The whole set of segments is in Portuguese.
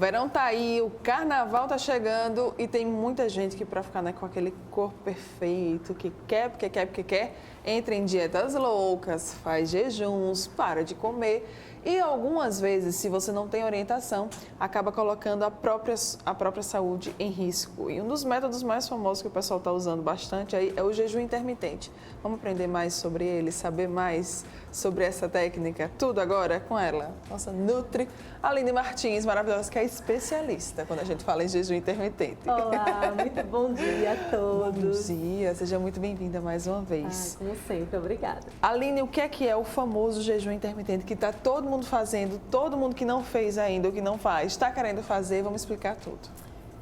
verão tá aí, o carnaval tá chegando e tem muita gente que para ficar, né, com aquele corpo perfeito, que quer, porque quer, porque quer, entra em dietas loucas, faz jejuns, para de comer e algumas vezes, se você não tem orientação, acaba colocando a própria saúde em risco. E um dos métodos mais famosos que o pessoal está usando bastante aí é o jejum intermitente. Vamos aprender mais sobre ele, saber mais sobre essa técnica, tudo agora com ela, nossa Nutri Aline Martins, maravilhosa, que é especialista quando a gente fala em jejum intermitente. Olá, muito bom dia a todos. Bom dia, seja muito bem-vinda mais uma vez. Como sempre, obrigada. Aline, o que é o famoso jejum intermitente que está todo mundo fazendo, todo mundo que não fez ainda ou que não faz, está querendo fazer, vamos explicar tudo.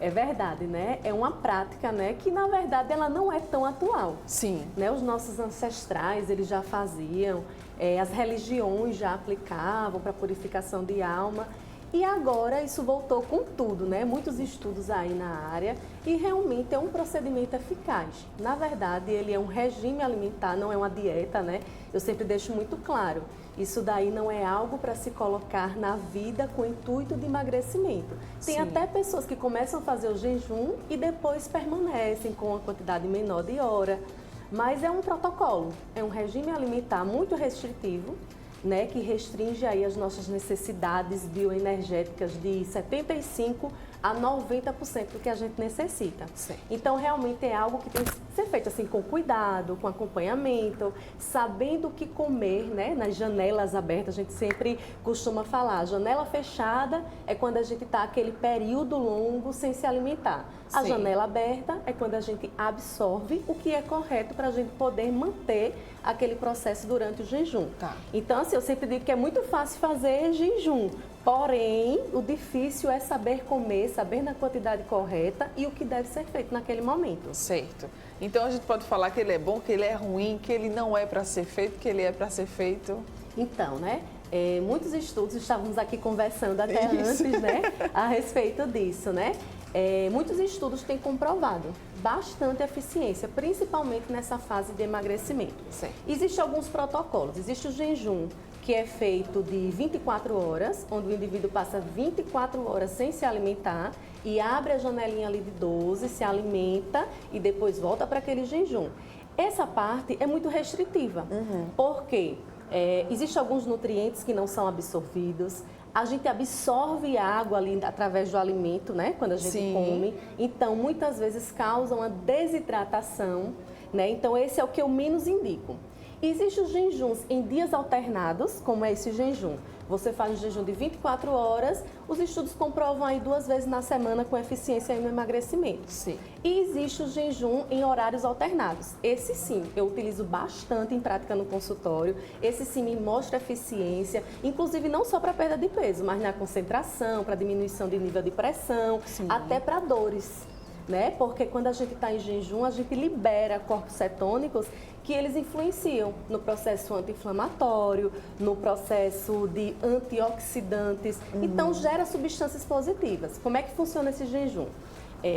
É verdade, né? É uma prática, né, que na verdade ela não é tão atual. Sim. Né? Os nossos ancestrais, eles já faziam, as religiões já aplicavam para purificação de alma. E agora isso voltou com tudo, né? Muitos estudos aí na área e realmente é um procedimento eficaz. Na verdade, ele é um regime alimentar, não é uma dieta, né? Eu sempre deixo muito claro, isso daí não é algo para se colocar na vida com o intuito de emagrecimento. Tem Sim. até pessoas que começam a fazer o jejum e depois permanecem com uma quantidade menor de hora. Mas é um protocolo, é um regime alimentar muito restritivo, né, que restringe aí as nossas necessidades bioenergéticas de 75% a 90% do que a gente necessita. Sim. Então, realmente é algo que tem que ser feito assim com cuidado, com acompanhamento, sabendo o que comer, né? Nas janelas abertas, a gente sempre costuma falar, janela fechada é quando a gente está aquele período longo sem se alimentar. A Sim. janela aberta é quando a gente absorve o que é correto para a gente poder manter aquele processo durante o jejum. Tá. Então, assim, eu sempre digo que é muito fácil fazer jejum, porém, o difícil é saber comer, saber na quantidade correta e o que deve ser feito naquele momento. Certo. Então a gente pode falar que ele é bom, que ele é ruim, que ele não é para ser feito, que ele é para ser feito. Então, né? Muitos estudos, estávamos aqui conversando até Isso. antes, né? A respeito disso, né? Muitos estudos têm comprovado bastante eficiência, principalmente nessa fase de emagrecimento. Certo. Existem alguns protocolos. Existe o jejum, que é feito de 24 horas, onde o indivíduo passa 24 horas sem se alimentar e abre a janelinha ali de 12, se alimenta e depois volta para aquele jejum. Essa parte é muito restritiva, porque existem alguns nutrientes que não são absorvidos, a gente absorve água ali através do alimento, né, quando a gente Sim. come, então muitas vezes causa uma desidratação, né, então esse é o que eu menos indico. Existem os jejuns em dias alternados, como é esse jejum. Você faz um jejum de 24 horas, os estudos comprovam aí 2 vezes na semana com eficiência aí no emagrecimento. Sim. E existe o jejum em horários alternados. Esse sim, eu utilizo bastante em prática no consultório. Esse sim me mostra eficiência, inclusive não só para perda de peso, mas na concentração, para diminuição de nível de pressão, Sim. até para dores. Né? Porque quando a gente está em jejum, a gente libera corpos cetônicos que eles influenciam no processo anti-inflamatório, no processo de antioxidantes, então gera substâncias positivas. Como é que funciona esse jejum?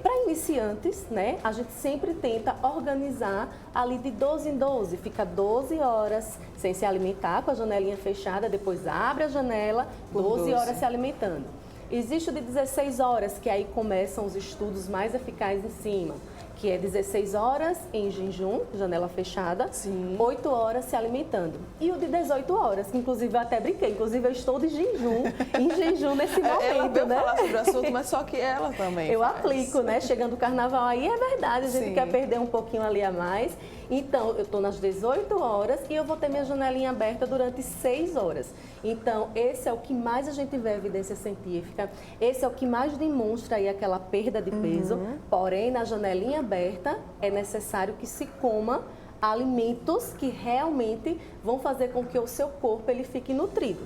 Para iniciantes, né, a gente sempre tenta organizar ali de 12 em 12, fica 12 horas sem se alimentar, com a janelinha fechada, depois abre a janela, 12 horas se alimentando. Existe o de 16 horas, que aí começam os estudos mais eficazes em cima, que é 16 horas em jejum, janela fechada, Sim. 8 horas se alimentando. E o de 18 horas, que inclusive eu até brinquei, inclusive eu estou de jejum, em jejum nesse momento, Ela veio né? falar sobre o assunto, mas só que ela também Eu faz. aplico, né? Chegando o carnaval aí, é verdade, a gente Sim. quer perder um pouquinho ali a mais. Então, eu estou nas 18 horas e eu vou ter minha janelinha aberta durante 6 horas. Então, esse é o que mais a gente vê evidência científica, esse é o que mais demonstra aí aquela perda de peso, porém, na janelinha aberta, é necessário que se coma alimentos que realmente vão fazer com que o seu corpo ele fique nutrido.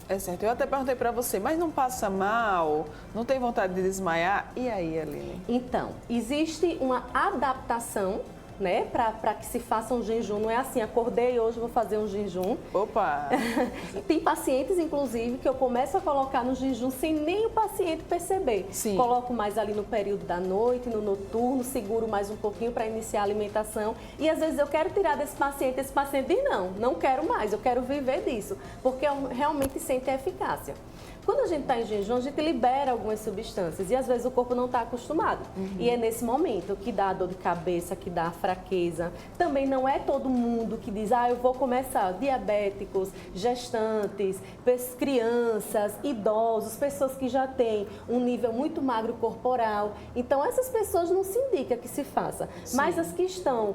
É certo, eu até perguntei para você, mas não passa mal? Não tem vontade de desmaiar? E aí, Aline? Então, existe uma adaptação né, para que se faça um jejum. Não é assim, acordei hoje, vou fazer um jejum. Opa! Tem pacientes, inclusive, que eu começo a colocar no jejum sem nem o paciente perceber. Sim. Coloco mais ali no período da noite, no noturno, seguro mais um pouquinho para iniciar a alimentação. E às vezes eu quero tirar desse paciente, esse paciente diz não quero mais, eu quero viver disso, porque realmente sente a eficácia. Quando a gente está em jejum, a gente libera algumas substâncias e às vezes o corpo não está acostumado. E é nesse momento que dá a dor de cabeça, que dá a fraqueza. Também não é todo mundo que diz, eu vou começar. Diabéticos, gestantes, crianças, idosos, pessoas que já têm um nível muito magro corporal. Então, essas pessoas não se indica que se faça. Sim. Mas as que estão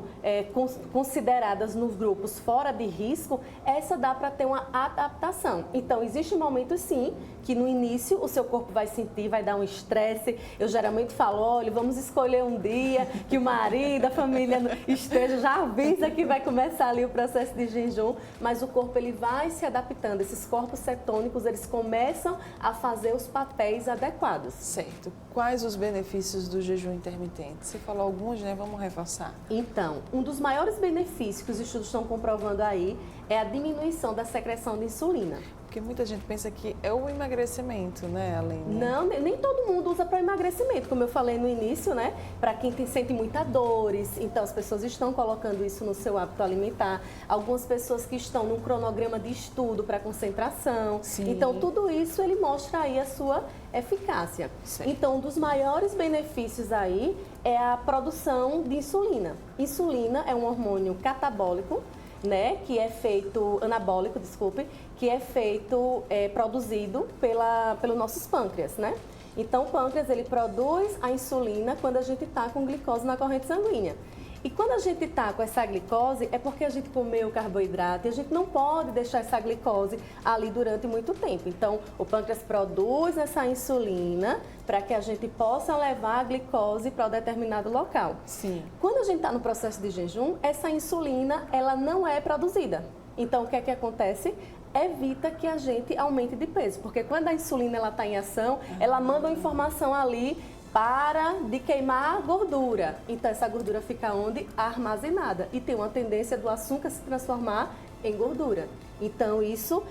consideradas nos grupos fora de risco, essa dá para ter uma adaptação. Então, existem momentos sim, que no início o seu corpo vai sentir, vai dar um estresse. Eu geralmente falo, olha, vamos escolher um dia que o marido, a família esteja, já avisa que vai começar ali o processo de jejum, mas o corpo ele vai se adaptando. Esses corpos cetônicos, eles começam a fazer os papéis adequados. Certo. Quais os benefícios do jejum intermitente? Você falou alguns, né? Vamos reforçar. Então, um dos maiores benefícios que os estudos estão comprovando aí é a diminuição da secreção de insulina. Porque muita gente pensa que é o emagrecimento, né, Aline? Não, nem todo mundo usa para emagrecimento, como eu falei no início, né? Para quem sente muitas dores, então as pessoas estão colocando isso no seu hábito alimentar. Algumas pessoas que estão num cronograma de estudo para concentração. Sim. Então, tudo isso ele mostra aí a sua eficácia. Sim. Então, um dos maiores benefícios aí é a produção de insulina. Insulina é um hormônio catabólico, né, que é feito, anabólico, desculpe, que é feito, produzido pelos nossos pâncreas, né? Então, o pâncreas, ele produz a insulina quando a gente está com glicose na corrente sanguínea. E quando a gente está com essa glicose, é porque a gente comeu carboidrato e a gente não pode deixar essa glicose ali durante muito tempo. Então, o pâncreas produz essa insulina para que a gente possa levar a glicose para um determinado local. Sim. Quando a gente está no processo de jejum, essa insulina, ela não é produzida. Então, o que é que acontece? Evita que a gente aumente de peso, porque quando a insulina está em ação, ela manda uma informação ali para de queimar gordura. Então, essa gordura fica onde? Armazenada. E tem uma tendência do açúcar se transformar em gordura. Então, isso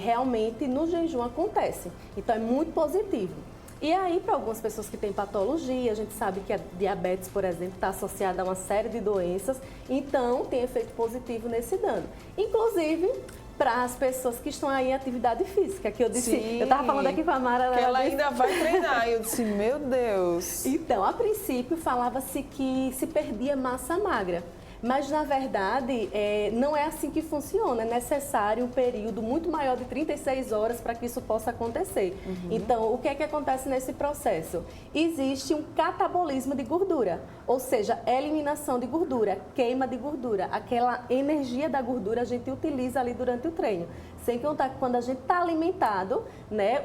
realmente no jejum acontece. Então, é muito positivo. E aí, para algumas pessoas que têm patologia, a gente sabe que a diabetes, por exemplo, está associada a uma série de doenças. Então, tem efeito positivo nesse dano. Inclusive, para as pessoas que estão aí em atividade física, que eu disse, sim, eu estava falando aqui com a Mara... Que ela ainda vai treinar, e eu disse, meu Deus. Então, a princípio, falava-se que se perdia massa magra, mas na verdade não é assim que funciona, é necessário um período muito maior de 36 horas para que isso possa acontecer. Então, o que é que acontece nesse processo? Existe um catabolismo de gordura, ou seja, eliminação de gordura, queima de gordura, aquela energia da gordura a gente utiliza ali durante o treino. Sem contar que quando a gente está alimentado, né,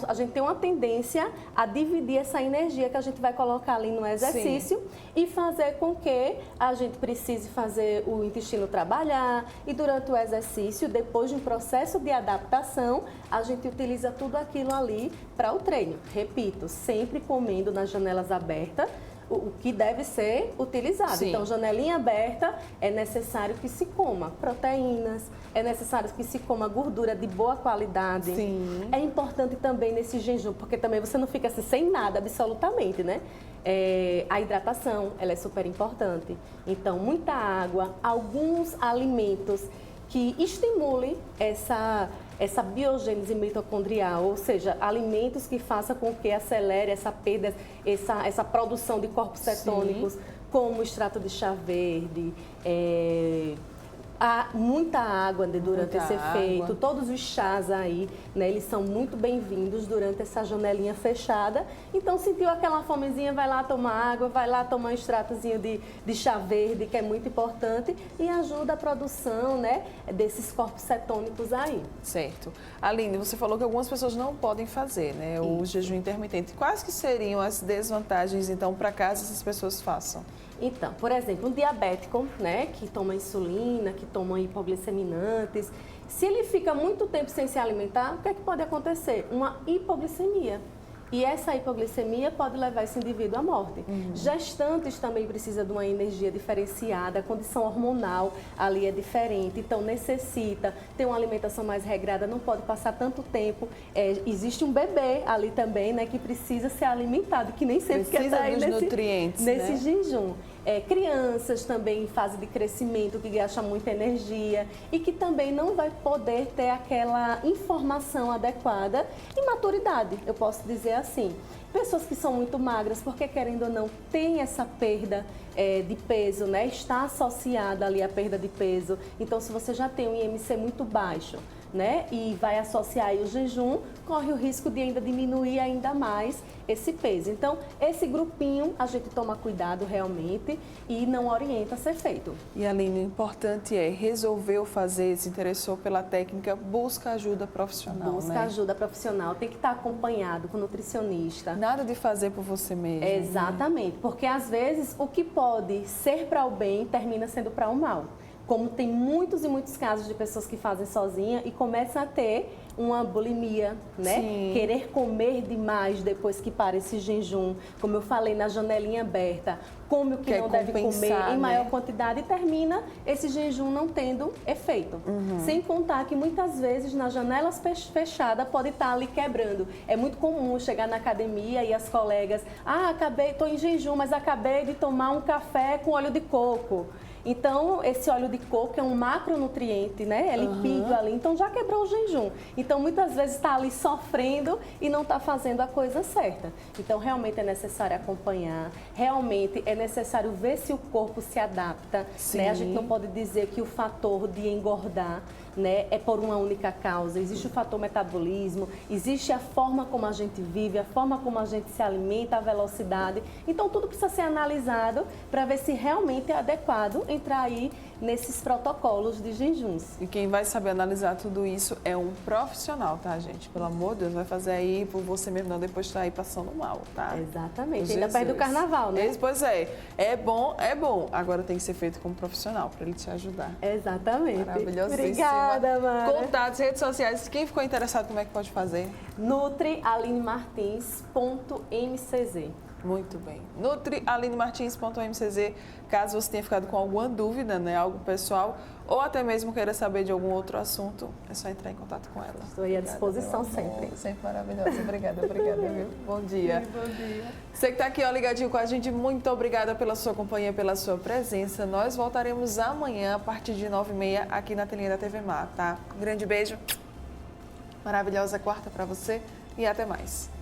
a gente tem uma tendência a dividir essa energia que a gente vai colocar ali no exercício. Sim. E fazer com que a gente precise fazer o intestino trabalhar e durante o exercício, depois de um processo de adaptação, a gente utiliza tudo aquilo ali para o treino. Repito, sempre comendo nas janelas abertas, o que deve ser utilizado. Sim. Então, janelinha aberta, é necessário que se coma proteínas, é necessário que se coma gordura de boa qualidade. Sim. É importante também nesse jejum, porque também você não fica assim sem nada, absolutamente, né? A hidratação, ela é super importante. Então, muita água, alguns alimentos que estimulem essa biogênese mitocondrial, ou seja, alimentos que façam com que acelere essa perda, essa produção de corpos cetônicos, sim, como o extrato de chá verde, há muita água durante esse efeito, todos os chás aí, né, eles são muito bem-vindos durante essa janelinha fechada. Então, sentiu aquela fomezinha, vai lá tomar água, vai lá tomar um extratozinho de chá verde, que é muito importante, e ajuda a produção, né, desses corpos cetônicos aí. Certo. Aline, você falou que algumas pessoas não podem fazer, né, o jejum intermitente. Quais que seriam as desvantagens, então, para caso essas pessoas façam? Então, por exemplo, um diabético, né, que toma insulina, que toma hipoglicemiantes, se ele fica muito tempo sem se alimentar, o que é que pode acontecer? Uma hipoglicemia. E essa hipoglicemia pode levar esse indivíduo à morte. Gestantes também precisam de uma energia diferenciada, a condição hormonal ali é diferente, então necessita ter uma alimentação mais regrada, não pode passar tanto tempo. Existe um bebê ali também, né, que precisa ser alimentado, que nem sempre precisa quer estar dos nutrientes, nesse né? jejum. Crianças também em fase de crescimento que gastam muita energia e que também não vai poder ter aquela informação adequada e maturidade, eu posso dizer assim. Pessoas que são muito magras, porque querendo ou não, tem essa perda de peso, né? Está associada ali à perda de peso. Então, se você já tem um IMC muito baixo, né, e vai associar aí o jejum, corre o risco de ainda diminuir ainda mais esse peso. Então, esse grupinho a gente toma cuidado realmente e não orienta a ser feito. E Aline, o importante é resolveu fazer, se interessou pela técnica, busca ajuda profissional, Busca ajuda profissional, tem que estar acompanhado com o nutricionista. Nada de fazer por você mesmo. Exatamente, porque às vezes o que pode ser para o bem termina sendo para o mal. Como tem muitos e muitos casos de pessoas que fazem sozinha e começam a ter uma bulimia, né? Sim. Querer comer demais depois que para esse jejum. Como eu falei, na janelinha aberta, come o que não deve comer em maior quantidade e termina esse jejum não tendo efeito. Sem contar que muitas vezes nas janelas fechadas pode estar ali quebrando. É muito comum chegar na academia e as colegas, estou em jejum, mas acabei de tomar um café com óleo de coco. Então, esse óleo de coco é um macronutriente, né? É lipídio ali, então já quebrou o jejum. Então, muitas vezes está ali sofrendo e não está fazendo a coisa certa. Então, realmente é necessário acompanhar, realmente é necessário ver se o corpo se adapta, né? A gente não pode dizer que o fator de engordar, né, é por uma única causa. Existe o fator metabolismo, existe a forma como a gente vive, a forma como a gente se alimenta, a velocidade. Então, tudo precisa ser analisado para ver se realmente é adequado entrar aí nesses protocolos de jejuns. E quem vai saber analisar tudo isso é um profissional, tá, gente? Pelo amor de Deus, vai fazer aí por você mesmo, não depois tá aí passando mal, tá? Exatamente. Ainda perto do carnaval, né? Pois é. É bom. Agora tem que ser feito como profissional, para ele te ajudar. Exatamente. Maravilhosíssima. Obrigada, Mara. Contatos, redes sociais. Quem ficou interessado, como é que pode fazer? nutrialinemartins.mcz. Muito bem. nutrialinemartins.mcz, caso você tenha ficado com alguma dúvida, né, algo pessoal, ou até mesmo queira saber de algum outro assunto, é só entrar em contato com ela. Estou aí à disposição sempre. Sempre maravilhosa. Obrigada, viu? Bom dia. Bom dia. Você que está aqui, ó, ligadinho com a gente, muito obrigada pela sua companhia, pela sua presença. Nós voltaremos amanhã, a partir de 9h30, aqui na telinha da TV Mar, tá? Um grande beijo, maravilhosa quarta para você e até mais.